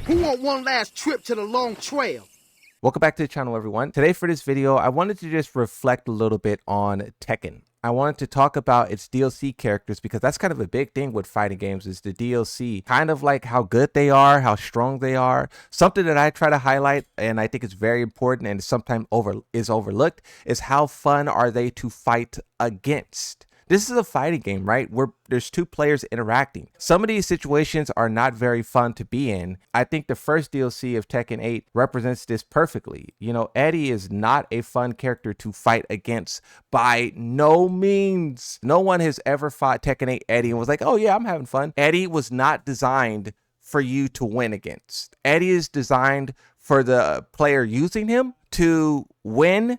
Who want one last trip to the long trail? Welcome back to the channel, everyone. Today for this video, I wanted to just reflect a little bit on Tekken. I wanted to talk about its DLC characters because that's kind of a big thing with fighting games is the DLC. Kind of like how good they are, how strong they are. Something that I try to highlight and I think is very important and sometimes overlooked is how fun are they to fight against. This is a fighting game, right? Where there's two players interacting. Some of these situations are not very fun to be in. I think the first DLC of Tekken 8 represents this perfectly. You know, Eddy is not a fun character to fight against by no means. No one has ever fought Tekken 8 Eddy and was like, oh yeah, I'm having fun. Eddy was not designed for you to win against. Eddy is designed for the player using him to win,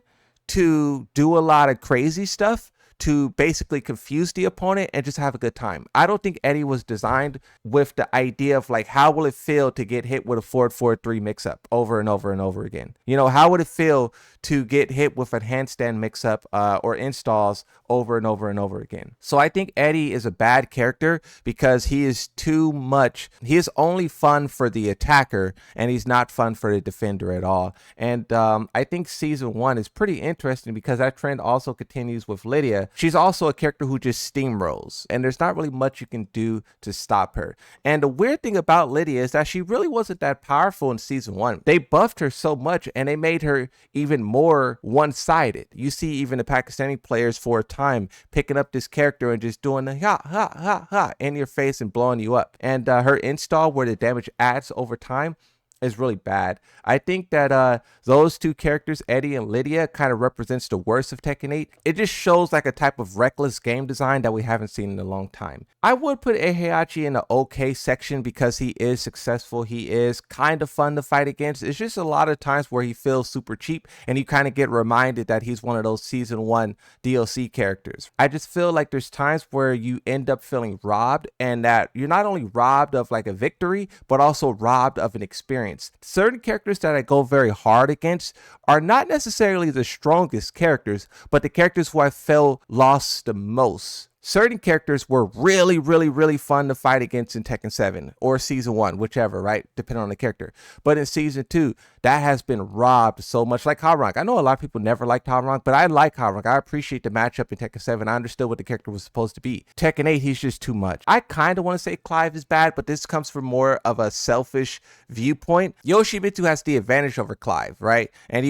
to do a lot of crazy stuff, to basically confuse the opponent and just have a good time. I don't think Eddy was designed with the idea of like, how will it feel to get hit with a 4-4-3 mix-up over and over and over again? You know, how would it feel to get hit with a handstand mix-up or installs over and over and over again? So I think Eddy is a bad character because he is too much. He is only fun for the attacker and he's not fun for the defender at all. And I think season 1 is pretty interesting because that trend also continues with Lydia. She's also a character who just steamrolls, and there's not really much you can do to stop her. And the weird thing about Lydia is that she really wasn't that powerful in season 1. They buffed her so much, and they made her even more one-sided. You see even the Pakistani players for a time picking up this character and just doing the ha, ha, ha, ha in your face and blowing you up. And her install where the damage adds over time is really bad. I think that those two characters, Eddy and Lydia, kind of represents the worst of Tekken 8. It just shows like a type of reckless game design that we haven't seen in a long time. I would put Heihachi in the okay section because he is successful. He is kind of fun to fight against. It's just a lot of times where he feels super cheap and you kind of get reminded that he's one of those season 1 DLC characters. I just feel like there's times where you end up feeling robbed and that you're not only robbed of like a victory, but also robbed of an experience. Certain characters that I go very hard against are not necessarily the strongest characters, but the characters who I felt lost the most. Certain characters were really fun to fight against in Tekken 7 or season 1, whichever, right? Depending on the character. But in season 2, that has been robbed so much. Like Hallrank. I know a lot of people never liked Hallrank, but I like Hallrank. I appreciate the matchup in Tekken 7. I understood what the character was supposed to be. Tekken 8, he's just too much. I kind of want to say Clive is bad, but this comes from more of a selfish viewpoint. Yoshimitsu has the advantage over Clive, right? And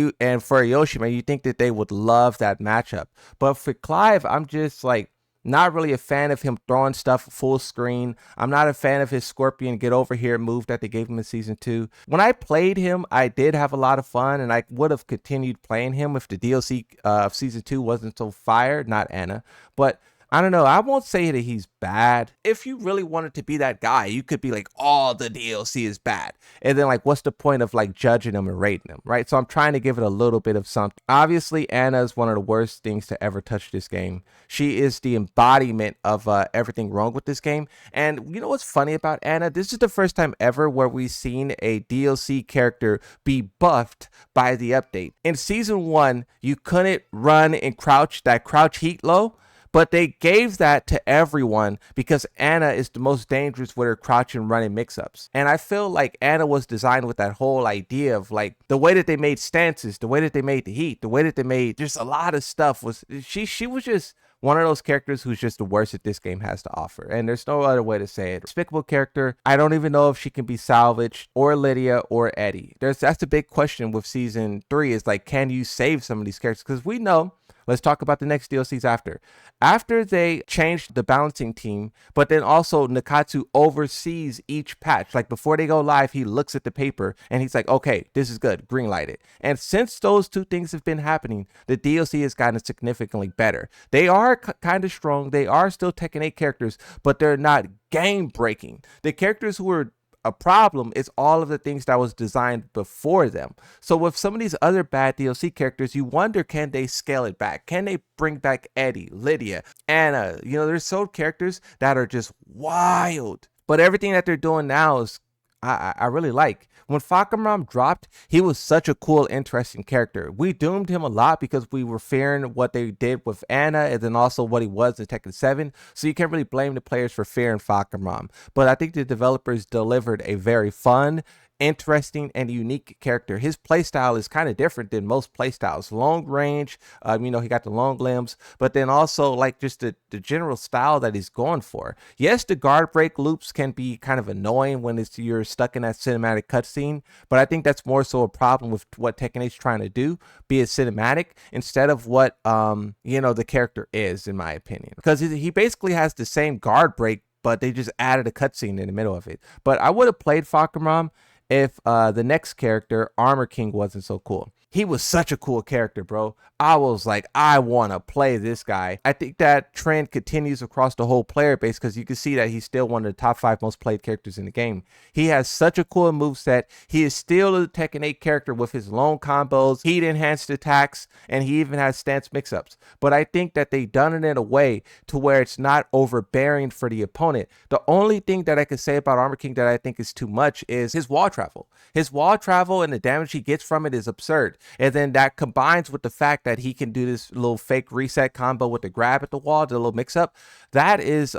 for Yoshima, you think that they would love that matchup. But for Clive, I'm just like, not really a fan of him throwing stuff full screen. I'm not a fan of his Scorpion get over here move that they gave him in season 2. When I played him, I did have a lot of fun and I would have continued playing him if the DLC of season 2 wasn't so fire, not Anna. But I don't know. I won't say that he's bad. If you really wanted to be that guy, you could be like, all the DLC is bad. And then like, what's the point of like judging them and rating them, right? So I'm trying to give it a little bit of something. Obviously, Anna is one of the worst things to ever touch this game. She is the embodiment of everything wrong with this game. And you know what's funny about Anna? This is the first time ever where we've seen a DLC character be buffed by the update. In season 1, you couldn't run and crouch that crouch heat low. But they gave that to everyone because Anna is the most dangerous with her crouch and running mix-ups. And I feel like Anna was designed with that whole idea of like the way that they made stances, the way that they made the heat, the way that they made just a lot of stuff was she was just one of those characters who's just the worst that this game has to offer. And there's no other way to say it. Despicable character. I don't even know if she can be salvaged, or Lydia or Eddy. That's the big question with season 3 is like, can you save some of these characters? Because we know. Let's talk about the next DLCs after. After they changed the balancing team, but then also Nakatsu oversees each patch. Like before they go live, he looks at the paper and he's like, okay, this is good, green light it. And since those two things have been happening, the DLC has gotten significantly better. They are kind of strong. They are still Tekken 8 characters, but they're not game breaking. The characters who are a problem is all of the things that was designed before them. So with some of these other bad DLC characters, you wonder, can they scale it back? Can they bring back Eddy, Lydia, Anna? You know, there's so characters that are just wild. But everything that they're doing now is I really like. When Fahkumram dropped, he was such a cool, interesting character. We doomed him a lot because we were fearing what they did with Anna and then also what he was in Tekken 7. So you can't really blame the players for fearing Fahkumram. But I think the developers delivered a very fun, interesting and unique character. His playstyle is kind of different than most playstyles. Long range, he got the long limbs, but then also like just the general style that he's going for. Yes, the guard break loops can be kind of annoying when you're stuck in that cinematic cutscene, but I think that's more so a problem with what Tekken 8 is trying to do, be it cinematic instead of what the character is, in my opinion, because he basically has the same guard break, but they just added a cutscene in the middle of it. But I would have played Fahkumram if the next character, Armor King, wasn't so cool. He was such a cool character, bro. I was like, I want to play this guy. I think that trend continues across the whole player base because you can see that he's still one of the top 5 most played characters in the game. He has such a cool moveset. He is still a Tekken 8 character with his long combos, heat enhanced attacks, and he even has stance mix-ups. But I think that they've done it in a way to where it's not overbearing for the opponent. The only thing that I can say about Armor King that I think is too much is his wall travel. His wall travel and the damage he gets from it is absurd. And then that combines with the fact that he can do this little fake reset combo with the grab at the wall, the little mix up. That is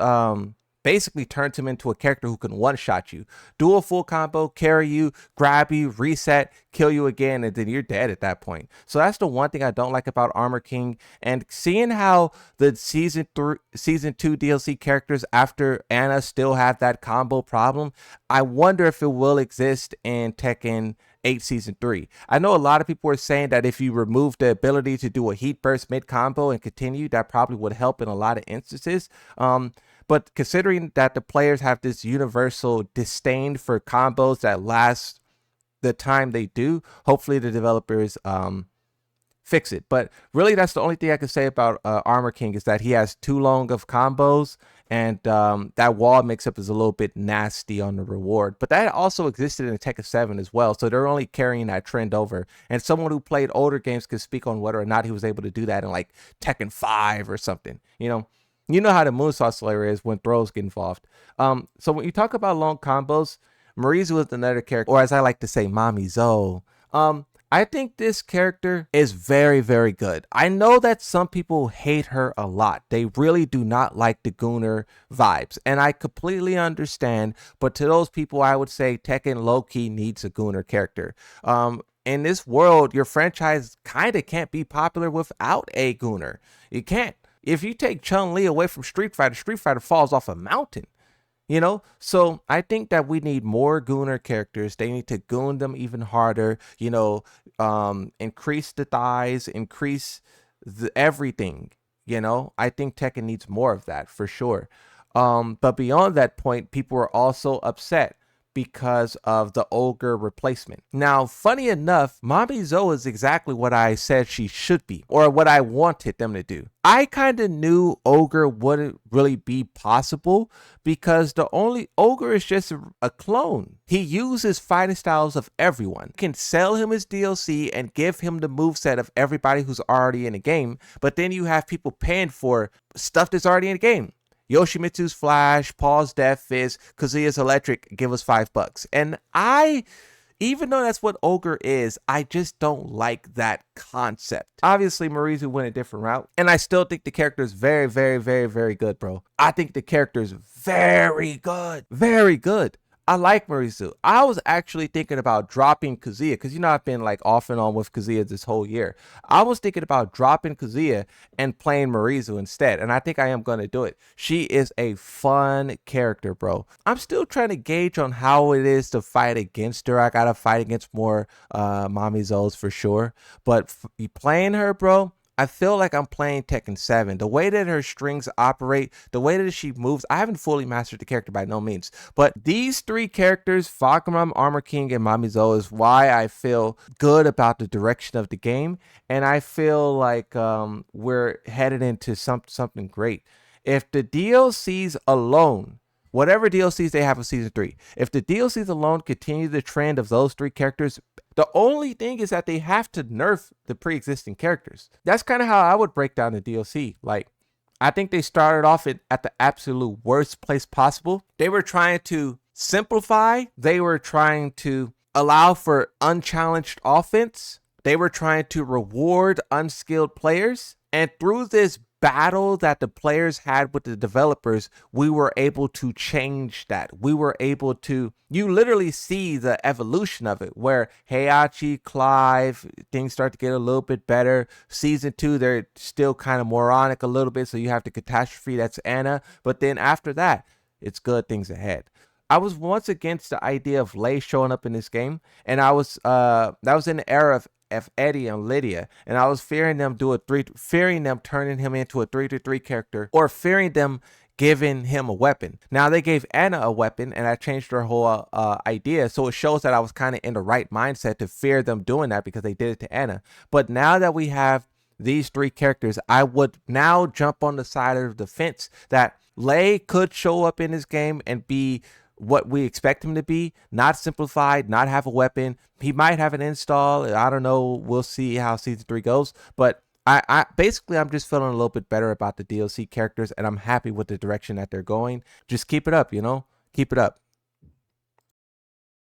basically turns him into a character who can one-shot you, do a full combo, carry you, grab you, reset, kill you again, and then you're dead at that point. So that's the one thing I don't like about Armor King. And seeing how the season 2 DLC characters after Anna still have that combo problem, I wonder if it will exist in Tekken 8 Season 3. I know a lot of people are saying that if you remove the ability to do a heat burst mid combo and continue, that probably would help in a lot of instances. But considering that the players have this universal disdain for combos that last the time they do, hopefully the developers fix it. But really, that's the only thing I can say about Armor King is that he has too long of combos, and that wall mix-up is a little bit nasty on the reward. But that also existed in Tekken 7 as well, so they're only carrying that trend over. And someone who played older games could speak on whether or not he was able to do that in like Tekken 5 or something, You know how the Moonsault Slayer is when throws get involved. So when you talk about long combos, Marizu is another character, or as I like to say, Mommy Zoe. I think this character is very, very good. I know that some people hate her a lot. They really do not like the Gooner vibes, and I completely understand. But to those people, I would say Tekken low-key needs a Gooner character. In this world, your franchise kind of can't be popular without a Gooner. You can't. If you take Chun-Li away from Street Fighter falls off a mountain. So I think that we need more Gooner characters. They need to goon them even harder, increase the thighs, increase everything, I think Tekken needs more of that for sure. But beyond that point, people are also upset because of the ogre replacement. Now, funny enough, Mommy Zoe is exactly what I said she should be, or what I wanted them to do. I kind of knew ogre wouldn't really be possible because the only ogre is just a clone. He uses fighting styles of everyone. You can sell him his DLC and give him the moveset of everybody who's already in the game, but then you have people paying for stuff that's already in the game. Yoshimitsu's Flash, Paul's Death Fist, Kazuya's Electric, give us $5. And even though that's what Ogre is, I just don't like that concept. Obviously, Marizu went a different route, and I still think the character is very, very, very, very good, bro. I think the character is very good. Very good. I like Marizu. I was actually thinking about dropping Kazuya because I've been like off and on with Kazuya this whole year. I was thinking about dropping Kazuya and playing Marizu instead, and I think I am going to do it. She is a fun character, bro. I'm still trying to gauge on how it is to fight against her. I got to fight against more Mommy Zoes for sure, but playing her, bro, I feel like I'm playing Tekken 7. The way that her strings operate, the way that she moves, I haven't fully mastered the character by no means. But these 3 characters, Fahkumram, Armor King, and Mommy Zoe, is why I feel good about the direction of the game. And I feel like we're headed into something great. If the DLCs alone, whatever DLCs they have in Season 3, if the DLCs alone continue the trend of those 3 characters, the only thing is that they have to nerf the pre-existing characters. That's kind of how I would break down the DLC. Like, I think they started off at the absolute worst place possible. They were trying to simplify. They were trying to allow for unchallenged offense. They were trying to reward unskilled players. And through this battle that the players had with the developers, we were able to change that. We were able to, you literally see the evolution of it, where Heihachi, Clive, things start to get a little bit better. Season 2, they're still kind of moronic a little bit, so you have the catastrophe, that's Anna. But then after that, it's good things ahead. I was once against the idea of Lei showing up in this game, and I was that was in the era of Eddy and Lydia, and I was fearing them fearing them turning him into a 3-3 character, or fearing them giving him a weapon. Now they gave Anna a weapon, and I changed her whole idea, so it shows that I was kind of in the right mindset to fear them doing that because they did it to Anna. But now that we have these 3 characters, I would now jump on the side of the fence that Lei could show up in this game and be what we expect him to be, not simplified, not have a weapon. He might have an install. I don't know. We'll see how season 3 goes. But I basically, I'm just feeling a little bit better about the DLC characters, and I'm happy with the direction that they're going. Just keep it up, you know? Keep it up.